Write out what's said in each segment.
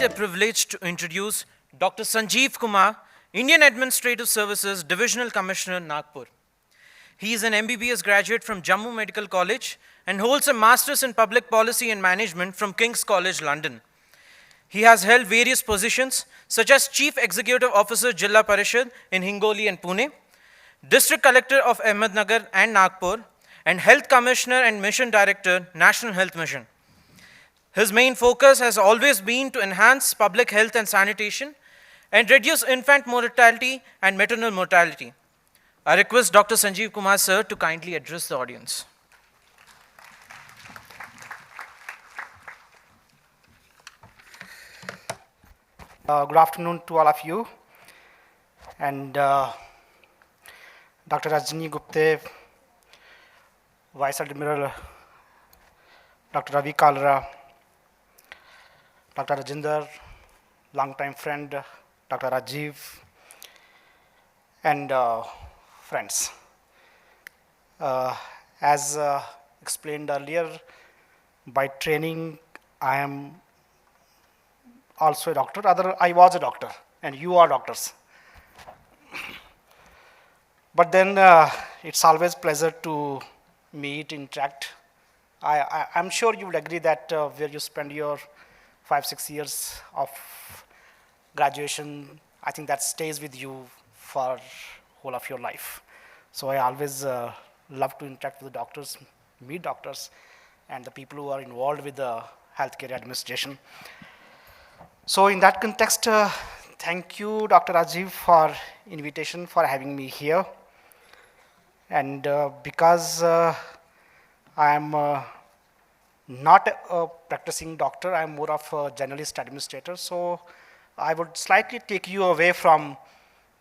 a privilege to introduce Dr. Sanjeev Kumar, Indian Administrative Services Divisional Commissioner, Nagpur. He is an MBBS graduate from Jammu Medical College and holds a Master's in Public Policy and Management from King's College, London. He has held various positions such as Chief Executive Officer, Jilla Parishad in Hingoli and Pune, District Collector of Ahmednagar and Nagpur, and Health Commissioner and Mission Director, National Health Mission. His main focus has always been to enhance public health and sanitation and reduce infant mortality and maternal mortality. I request Dr. Sanjeev Kumar, sir, to kindly address the audience. Good afternoon to all of you. And Dr. Rajni Gupte, Vice Admiral Dr. Ravi Kalra, Dr. Rajinder, longtime friend, Dr. Rajiv, and friends. As explained earlier, by training, I am also a doctor. I was a doctor, and you are doctors. But then it's always pleasure to meet, interact. I'm sure you would agree that where you spend your 5-6 years of graduation, I think that stays with you for whole of your life. So I always love to interact with the doctors, meet doctors, and the people who are involved with the healthcare administration. So in that context, thank you, Dr. Rajiv, for invitation, for having me here. And because I am not a practicing doctor, I'm more of a generalist administrator. So I would slightly take you away from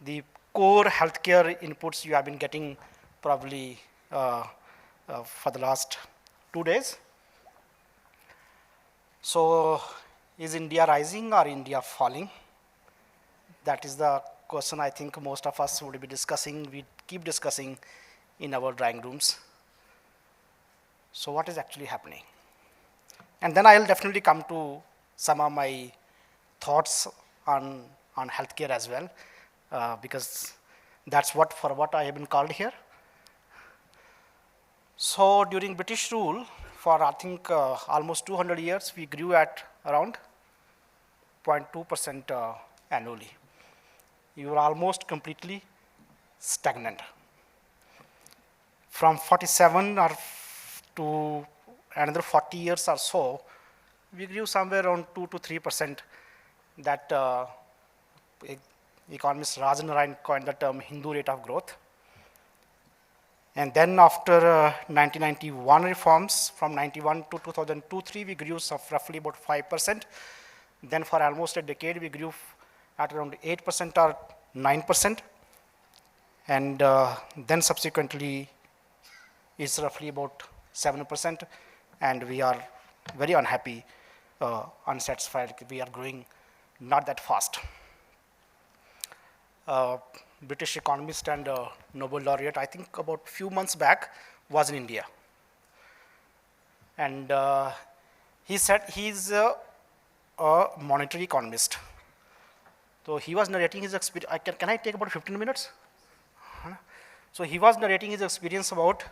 the core healthcare inputs you have been getting probably for the last 2 days. So is India rising or India falling? That is the question I think most of us would be discussing, we keep discussing in our drawing rooms. So what is actually happening? And then I'll definitely come to some of my thoughts on healthcare as well, because that's what I have been called here. So during British rule, for I think almost 200 years, we grew at around 0.2% annually. You were almost completely stagnant. From 47 or to another 40 years or so, we grew somewhere around 2 to 3%. That economist Rajan coined the term Hindu rate of growth. And then after 1991 reforms, from 91 to 2002-03, we grew roughly about 5%. Then for almost a decade, we grew at around 8% or 9%. And then subsequently, it's roughly about 7%. And we are very unhappy, unsatisfied. We are growing not that fast. British economist and Nobel laureate, I think about a few months back, was in India. And he said he's a monetary economist. So he was narrating his experience. Can I take about 15 minutes? So he was narrating his experience about,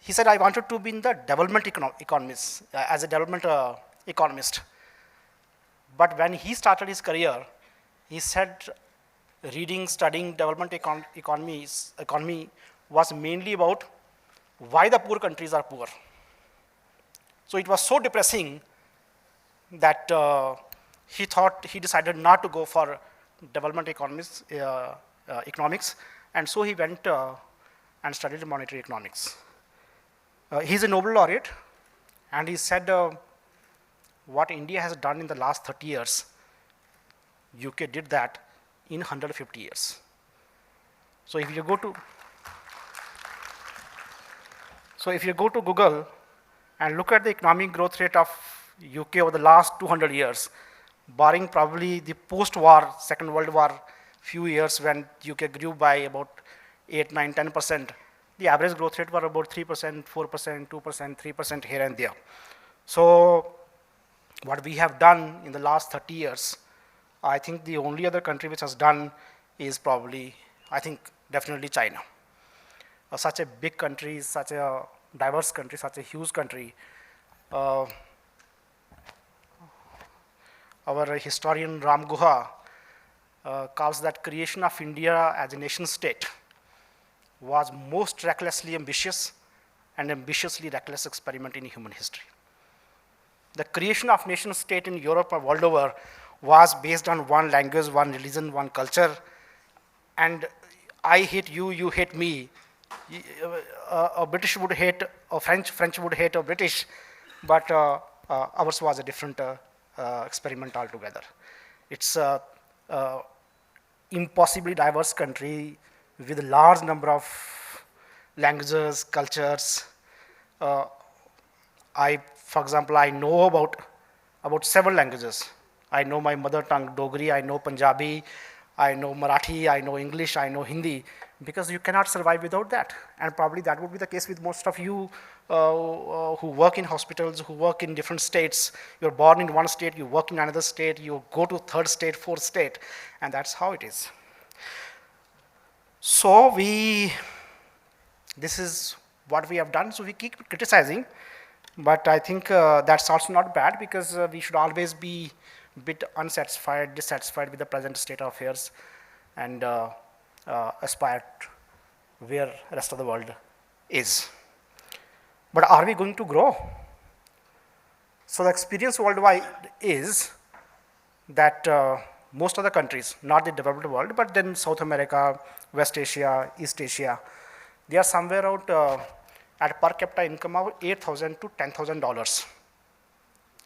he said, I wanted to be in the development economist, as a development economist. But when he started his career, he said studying development economy was mainly about why the poor countries are poor. So it was so depressing that he decided not to go for development economics, and so he went and studied monetary economics. He's a Nobel laureate, and he said what India has done in the last 30 years, UK did that in 150 years. So if you go to Google and look at the economic growth rate of UK over the last 200 years, barring probably the post-war, Second World War few years when UK grew by about 8, 9, 10%, the average growth rate were about 3%, 4%, 2%, 3% here and there. So what we have done in the last 30 years, I think the only other country which has done is probably, I think, definitely China. Such a big country, such a diverse country, such a huge country. Uh, our historian Ram Guha calls that creation of India as a nation state was most recklessly ambitious and ambitiously reckless experiment in human history. The creation of nation state in Europe or world over was based on one language, one religion, one culture, and I hate you, you hate me. A British would hate a French would hate a British, but ours was a different experiment altogether. It's a impossibly diverse country with a large number of languages, cultures. For example, I know about several languages. I know my mother tongue, Dogri, I know Punjabi, I know Marathi, I know English, I know Hindi, because you cannot survive without that. And probably that would be the case with most of you who work in hospitals, who work in different states. You're born in one state, you work in another state, you go to third state, fourth state, and that's how it is. So this is what we have done. So we keep criticizing, but I think that's also not bad, because we should always be a bit unsatisfied, dissatisfied with the present state of affairs, and aspire where the rest of the world is. But are we going to grow? So the experience worldwide is that most of the countries, not the developed world, but then South America, West Asia, East Asia, they are somewhere out at per capita income of $8,000 to $10,000.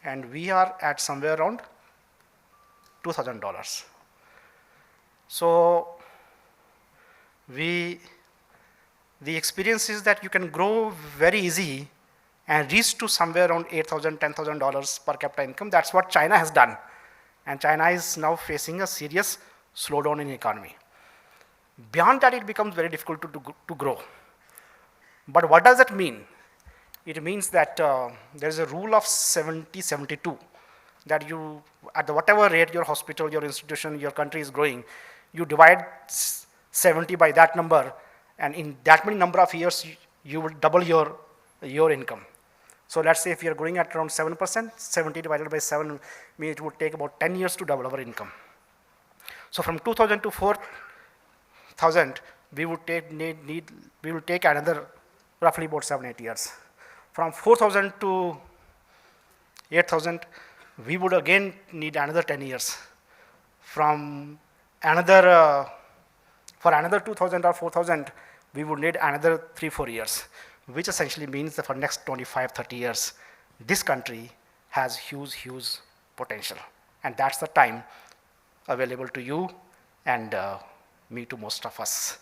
And we are at somewhere around $2,000. So the experience is that you can grow very easy and reach to somewhere around $8,000, $10,000 per capita income. That's what China has done. And China is now facing a serious slowdown in the economy. Beyond that, it becomes very difficult to grow. But what does that mean? It means that there is a rule of 70-72, that you, at the whatever rate your hospital, your institution, your country is growing, you divide 70 by that number, and in that many number of years, you will double your income. So let's say if you are growing at around 7%, 70 divided by 7 means it would take about 10 years to double our income. So from 2000 to 4000, we would take another roughly about 7-8 years. From 4000 to 8000, we would again need another 10 years. From another for another 2000 or 4000, we would need another 3-4 years, which essentially means that for next 25-30 years, this country has huge potential. And that's the time available to you and me, to most of us.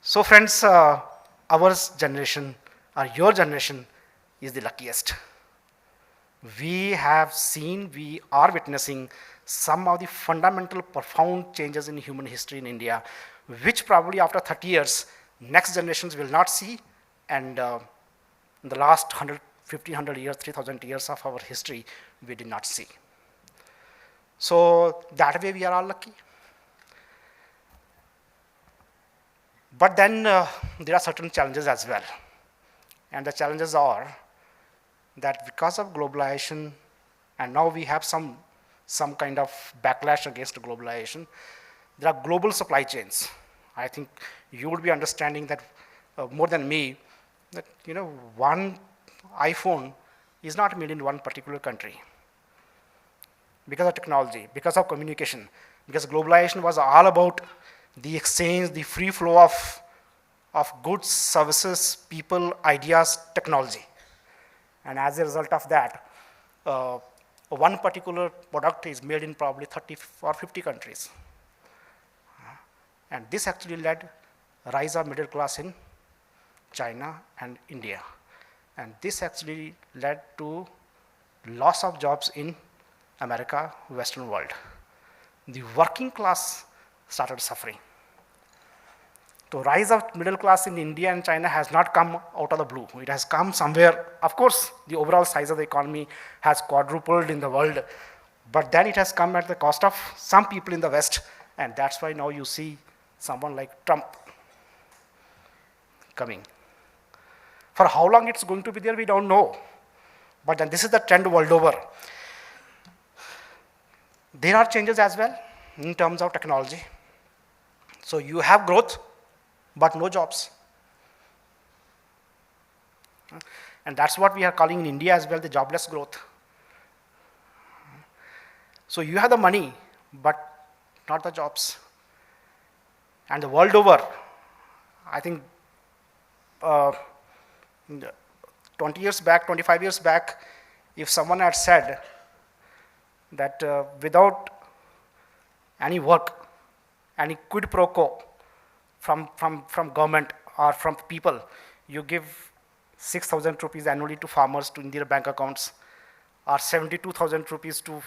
So friends, our generation, or your generation, is the luckiest. We have seen, we are witnessing some of the fundamental, profound changes in human history in India, which probably after 30 years, next generations will not see, and in the last 1,500 years, 3,000 years of our history, we did not see. So that way we are all lucky. But then there are certain challenges as well. And the challenges are that because of globalization, and now we have some kind of backlash against globalization, there are global supply chains. I think you would be understanding that more than me, that one iPhone is not made in one particular country because of technology, because of communication, because globalization was all about the exchange, the free flow of goods, services, people, ideas, technology. And as a result of that, one particular product is made in probably 30 or 50 countries. And this actually led rise of middle class in China and India. And this actually led to loss of jobs in America, Western world. The working class started suffering. The rise of middle class in India and China has not come out of the blue. It has come somewhere. Of course, the overall size of the economy has quadrupled in the world, but then it has come at the cost of some people in the West, and that's why now you see someone like Trump coming. For how long it's going to be there, we don't know. But then this is the trend world over. There are changes as well in terms of technology. So you have growth, but no jobs. And that's what we are calling in India as well, the jobless growth. So you have the money, but not the jobs. And the world over, I think 20 years back, 25 years back, if someone had said that without any work, any quid pro quo from government or from people, you give 6,000 rupees annually to farmers in their bank accounts, or 72,000 rupees to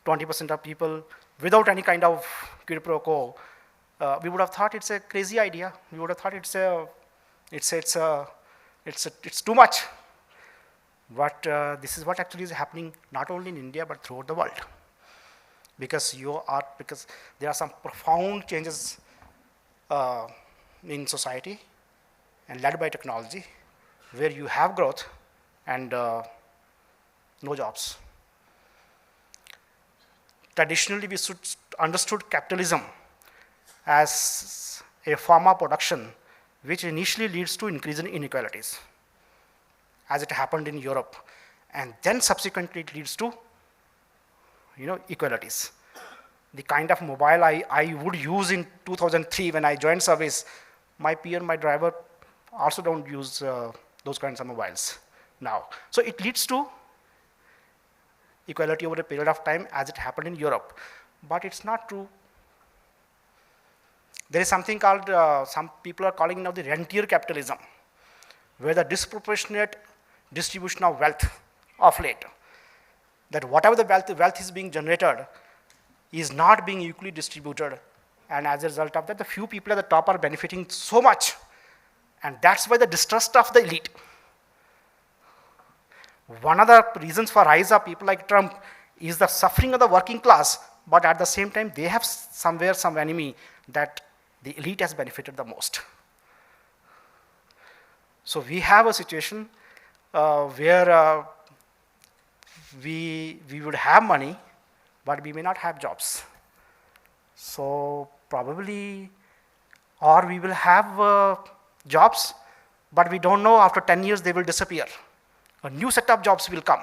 20% of people without any kind of quid pro quo, we would have thought it's a crazy idea. We would have thought it's too much. But this is what actually is happening not only in India but throughout the world. Because there are some profound changes in society and led by technology, where you have growth and no jobs. Traditionally, we understood capitalism as a form of production which initially leads to increase in inequalities, as it happened in Europe, and then subsequently it leads to equalities. The kind of mobile I would use in 2003 when I joined service, my peer, my driver also don't use those kinds of mobiles now. So it leads to equality over a period of time, as it happened in Europe. But it's not true. There is something called, some people are calling now the Rentier Capitalism, where the disproportionate distribution of wealth of late, that whatever the wealth is being generated is not being equally distributed, and as a result of that, the few people at the top are benefiting so much, and that's why the distrust of the elite. One of the reasons for rise of people like Trump is the suffering of the working class, but at the same time, they have somewhere some enemy that the elite has benefited the most. So we have a situation where we would have money, but we may not have jobs. So probably, or we will have jobs, but we don't know, after 10 years they will disappear. A new set of jobs will come.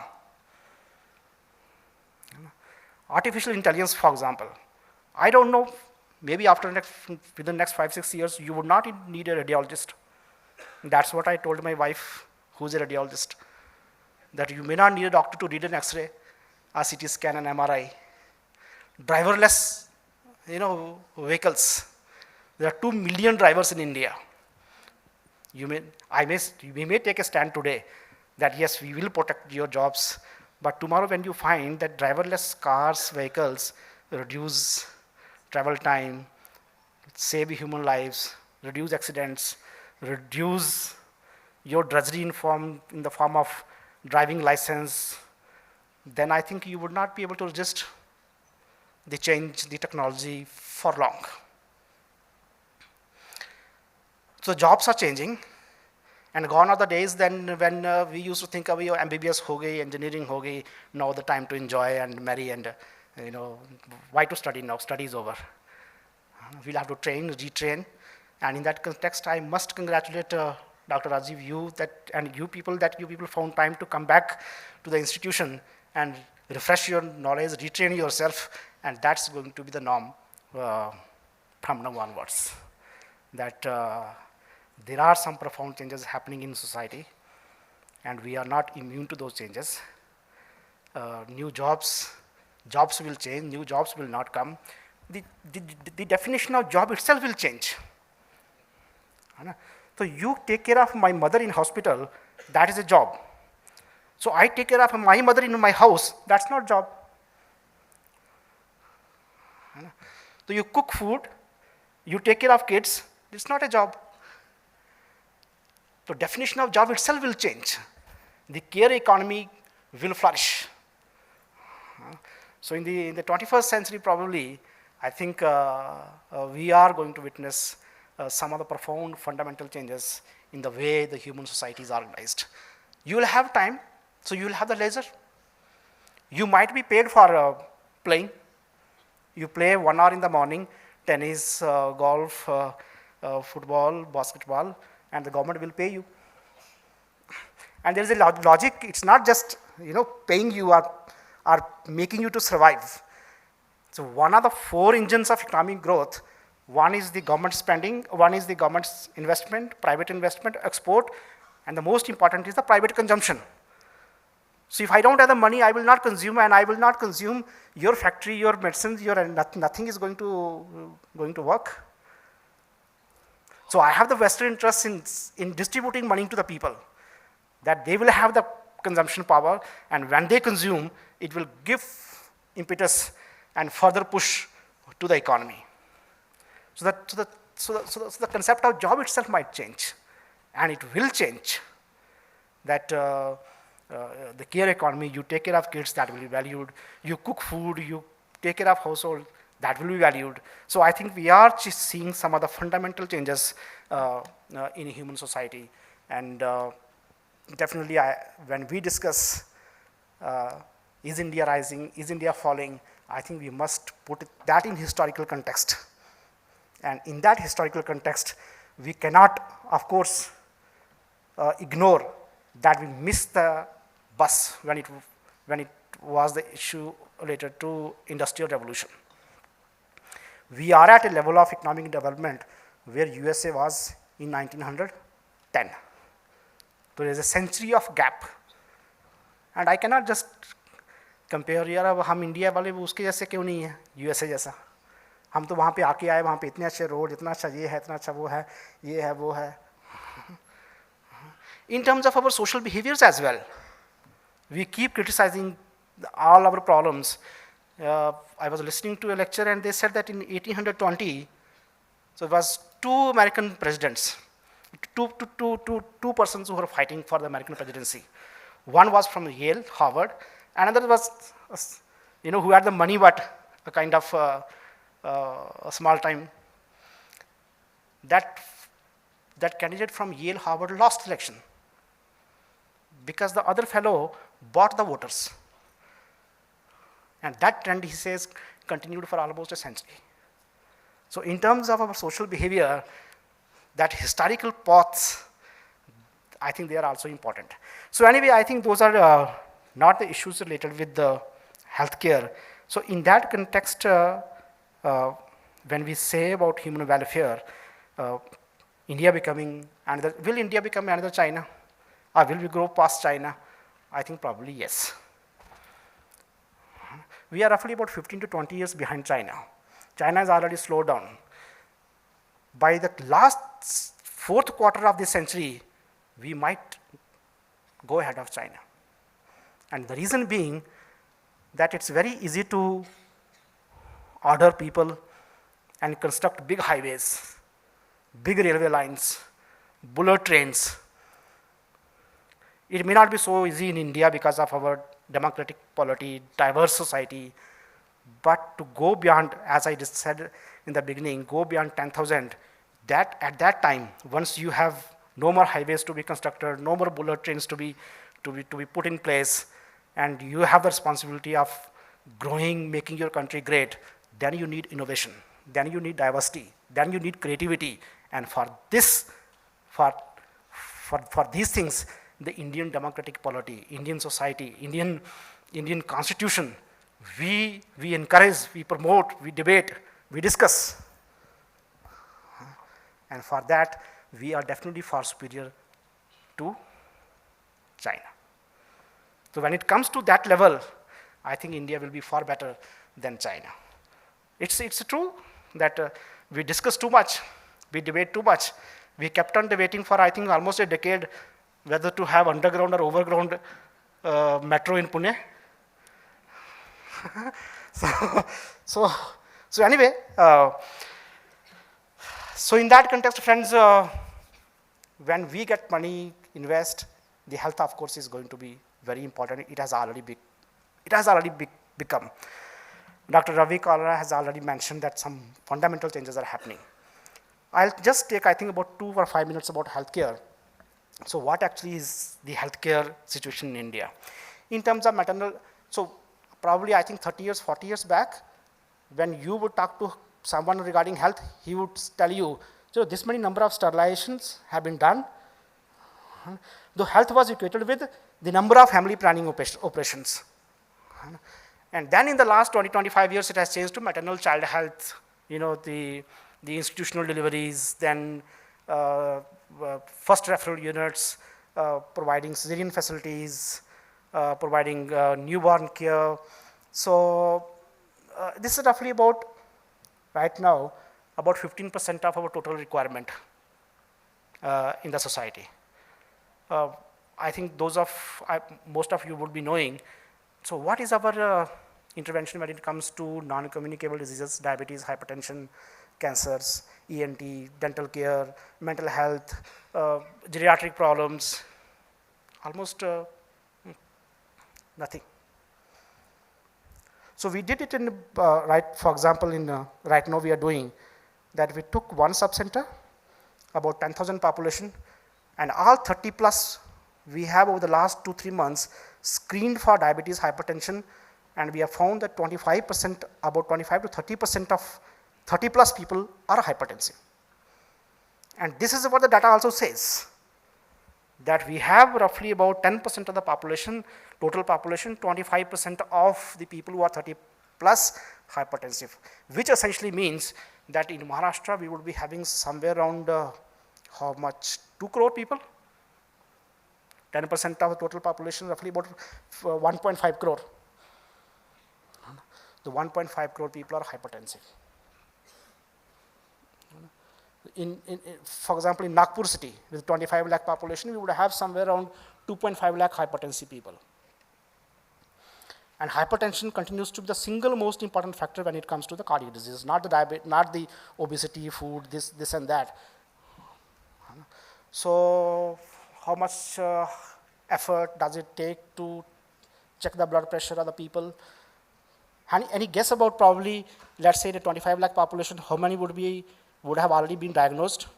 Artificial intelligence, for example. I don't know, maybe within the next 5-6 years, you would not need a radiologist. That's what I told my wife, who's a radiologist, that you may not need a doctor to read an X-ray, a CT scan, an MRI. Driverless, vehicles. There are 2 million drivers in India. We may take a stand today that yes, we will protect your jobs, but tomorrow when you find that driverless cars, vehicles reduce travel time, save human lives, reduce accidents, reduce your drudgery in the form of driving license, then I think you would not be able to resist the change, the technology for long. So jobs are changing, and gone are the days then when we used to think of MBBS ho gayi, engineering ho gayi, now the time to enjoy and marry, and why to study now? Study is over. We'll have to train, retrain, and in that context, I must congratulate Dr. Rajiv, and you people found time to come back to the institution and refresh your knowledge, retrain yourself, and that's going to be the norm from now onwards. That there are some profound changes happening in society, and we are not immune to those changes. New jobs will change, new jobs will not come. The definition of job itself will change. So you take care of my mother in hospital, that is a job. So I take care of my mother in my house, that's not job. So you cook food, you take care of kids, It's not a job. The definition of job itself will change. The care economy will flourish. So in the 21st century, probably, I think we are going to witness some of the profound fundamental changes in the way the human society is organized. You will have time, so you will have the leisure. You might be paid for playing. You play 1 hour in the morning, tennis, golf, football, basketball, and the government will pay you. And there is a logic. It's not just paying you or making you to survive. So one of the 4 engines of economic growth, one is the government spending, one is the government's investment, private investment, export, and the most important is the private consumption. So if I don't have the money, I will not consume, and I will not consume your factory, your medicines, nothing is going to work. So I have the vested interest in distributing money to the people, that they will have the consumption power, and when they consume, it will give impetus and further push to the economy. So the concept of job itself might change, and it will change. That the care economy, you take care of kids, that will be valued. You cook food, you take care of household, that will be valued. So I think we are just seeing some of the fundamental changes in human society. And definitely, when we discuss is India rising, is India falling, I think we must put that in historical context. And in that historical context, we cannot, of course, ignore that we missed the bus when it was the issue related to industrial revolution. We are at a level of economic development where USA was in 1910. So there is a century of gap. And I cannot just compare, यार अब हम India वाले उसके जैसे क्यों नहीं है, USA जैसा. हम तो वहाँ पे आके आए, वहाँ पे इतने अच्छे रोड, इतना अच्छा ये है, इतना अच्छा वो है, ये है, वो है. In terms of our social behaviors as well, we keep criticizing all our problems. I was listening to a lecture and they said that in 1820, so it was 2 American presidents, two persons who were fighting for the American presidency. One was from Yale, Harvard, another was, who had the money but a kind of a small time. That candidate from Yale, Harvard lost the election because the other fellow bought the voters. And that trend, he says, continued for almost a century. So in terms of our social behavior, that historical paths, I think they are also important. So anyway, I think those are not the issues related with the healthcare. So in that context, when we say about human welfare, India becoming another, will India become another China? Or will we grow past China? I think probably yes. We are roughly about 15 to 20 years behind China. China has already slowed down. By the last 4th quarter of this century, we might go ahead of China. And the reason being that it's very easy to order people and construct big highways, big railway lines, bullet trains. It may not be so easy in India because of our democratic polity, diverse society, but to go beyond, as I just said in the beginning, go beyond 10,000, that at that time, once you have no more highways to be constructed, no more bullet trains to be put in place, and you have the responsibility of growing, making your country great, then you need innovation, then you need diversity, then you need creativity, and for this, for these things, the Indian democratic polity, Indian society, Indian constitution, we encourage, we promote, we debate, we discuss. And for that, we are definitely far superior to China. So when it comes to that level, I think India will be far better than China. It's true that we discuss too much, we debate too much. We kept on debating for, I think, almost a decade whether to have underground or overground metro in Pune. so anyway, So in that context, friends, when we get money, invest, the health, of course, is going to be very important. It has already become. Dr. Ravi Kalra has already mentioned that some fundamental changes are happening. I'll just take, I think, about 2 or 5 minutes about healthcare. So what actually is the healthcare situation in India? In terms of maternal, so probably I think 30 years, 40 years back, when you would talk to someone regarding health, he would tell you, so this many number of sterilizations have been done. The health was equated with the number of family planning operations. And then in the last 20, 25 years, it has changed to maternal child health, the institutional deliveries, then first referral units, providing cesarean facilities, providing newborn care. So this is roughly about, right now, about 15% of our total requirement in the society. I think most of you would be knowing. So what is our intervention when it comes to non-communicable diseases, diabetes, hypertension, cancers, ENT, dental care, mental health, geriatric problems? Almost nothing. So we did it in, for example, right now we are doing that we took one sub-center, about 10,000 population, and all 30 plus we have over the last 2-3 months screened for diabetes, hypertension, and we have found that 25%, about 25 to 30% of 30 plus people are hypertensive. And this is what the data also says, that we have roughly about 10% of the population, total population, 25% of the people who are 30 plus hypertensive, which essentially means that in Maharashtra we would be having somewhere around how much, 2 crore people? 10% of the total population, roughly about 1.5 crore. The 1.5 crore people are hypertensive. For example, in Nagpur city, with 25 lakh population, we would have somewhere around 2.5 lakh hypertensive people. And hypertension continues to be the single most important factor when it comes to the cardiac disease, not the diabetes, not the obesity, food, this and that. So how much effort does it take to check the blood pressure of the people? Any guess about probably, let's say the 25 lakh population, how many would have already been diagnosed?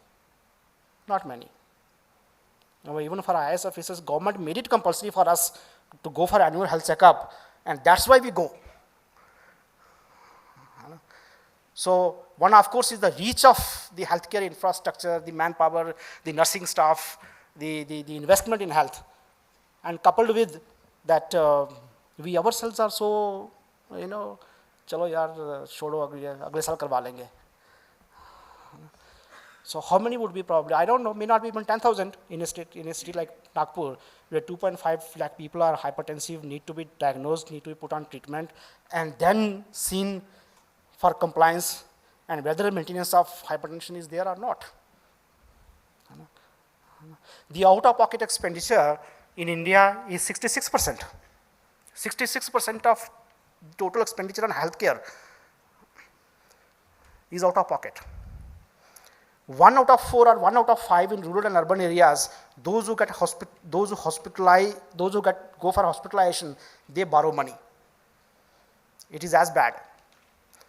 Not many. Now, even for IAS officers, government made it compulsory for us to go for annual health checkup, and that's why we go. So one, of course, is the reach of the healthcare infrastructure, the manpower, the nursing staff, the investment in health, and coupled with that, we ourselves are so, chalo yaar, छोड़ो अगले साल करवा लेंगे. So how many would be probably, I don't know, may not be even 10,000 in a city like Nagpur, where 2.5 lakh people are hypertensive, need to be diagnosed, need to be put on treatment, and then seen for compliance and whether maintenance of hypertension is there or not. The out-of-pocket expenditure in India is 66%. 66% of total expenditure on healthcare is out of pocket. 1 out of 4 or 1 out of 5 in rural and urban areas, those who go for hospitalization, they borrow money. It is as bad.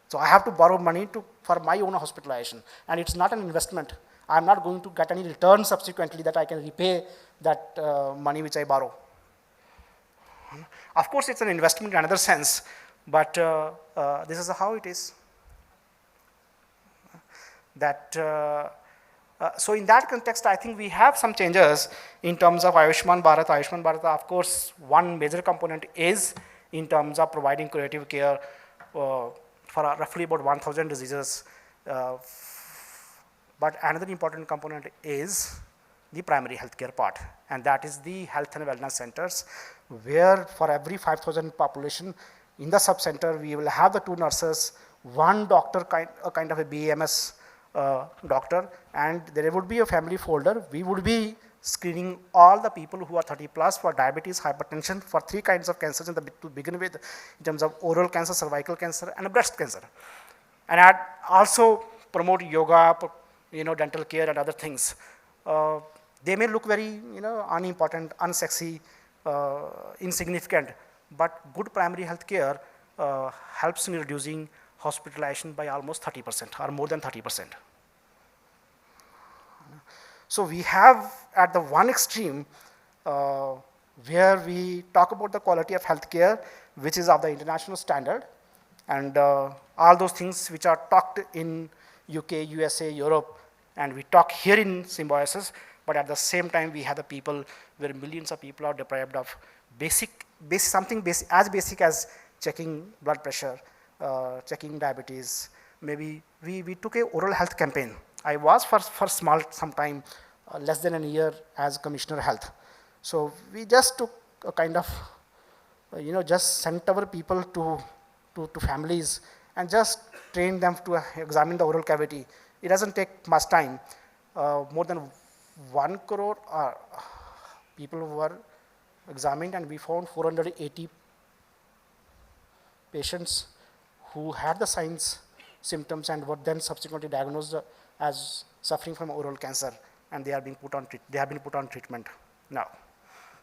So I have to borrow money for my own hospitalization, and it's not an investment. I'm not going to get any return subsequently that I can repay that money which I borrow. Of course, it's an investment in another sense, but this is how it is. So in that context, I think we have some changes in terms of Ayushman Bharat. Ayushman Bharat, of course, one major component is in terms of providing curative care for roughly about 1,000 diseases. But another important component is the primary healthcare part, and that is the health and wellness centers, where for every 5,000 population in the sub-center, we will have the 2 nurses, 1 doctor, a kind of a BAMS doctor, and there would be a family folder. We would be screening all the people who are 30 plus for diabetes, hypertension, for 3 kinds of cancers to begin with, in terms of oral cancer, cervical cancer, and breast cancer. And I'd also promote yoga, dental care and other things. They may look very, unimportant, unsexy, insignificant, but good primary health care helps in reducing hospitalization by almost 30% or more than 30%. So we have at the one extreme where we talk about the quality of healthcare, which is of the international standard, and all those things which are talked in UK, USA, Europe, and we talk here in Symbiosis, but at the same time we have the people where millions of people are deprived of something as basic as checking blood pressure, checking diabetes. Maybe we took a oral health campaign. I was for some time, less than a year as Commissioner Health. So we just took a kind of, just sent our people to families and just trained them to examine the oral cavity. It doesn't take much time. More than 1 crore people were examined, and we found 480 patients who had the signs, symptoms, and were then subsequently diagnosed as suffering from oral cancer, and they have been put on treatment now.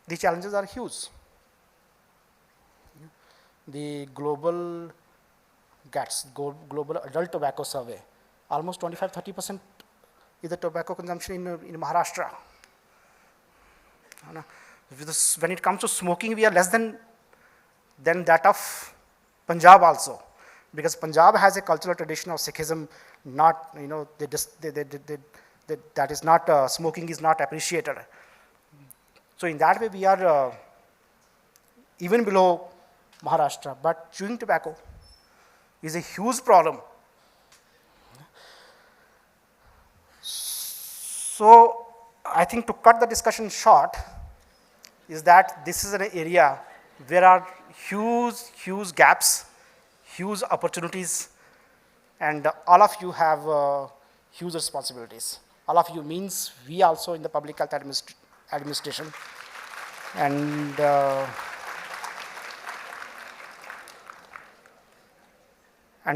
The challenges are huge. The global GATS, Global Adult Tobacco Survey, almost 25–30% is the tobacco consumption in Maharashtra. When it comes to smoking, we are less than that of Punjab also, because Punjab has a cultural tradition of Sikhism. Not, that is not, smoking is not appreciated. So in that way, we are even below Maharashtra. But chewing tobacco is a huge problem. So I think to cut the discussion short is that this is an area where are huge gaps, huge opportunities, and all of you have huge responsibilities. All of you means we also in the public health administration. And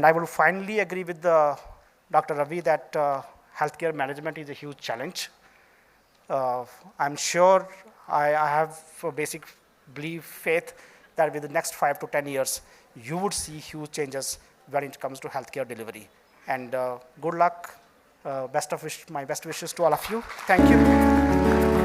I will finally agree with Dr. Ravi that healthcare management is a huge challenge. I'm sure I have a basic belief, faith, that within the next 5 to 10 years, you would see huge changes when it comes to healthcare delivery. And good luck, my best wishes to all of you. Thank you.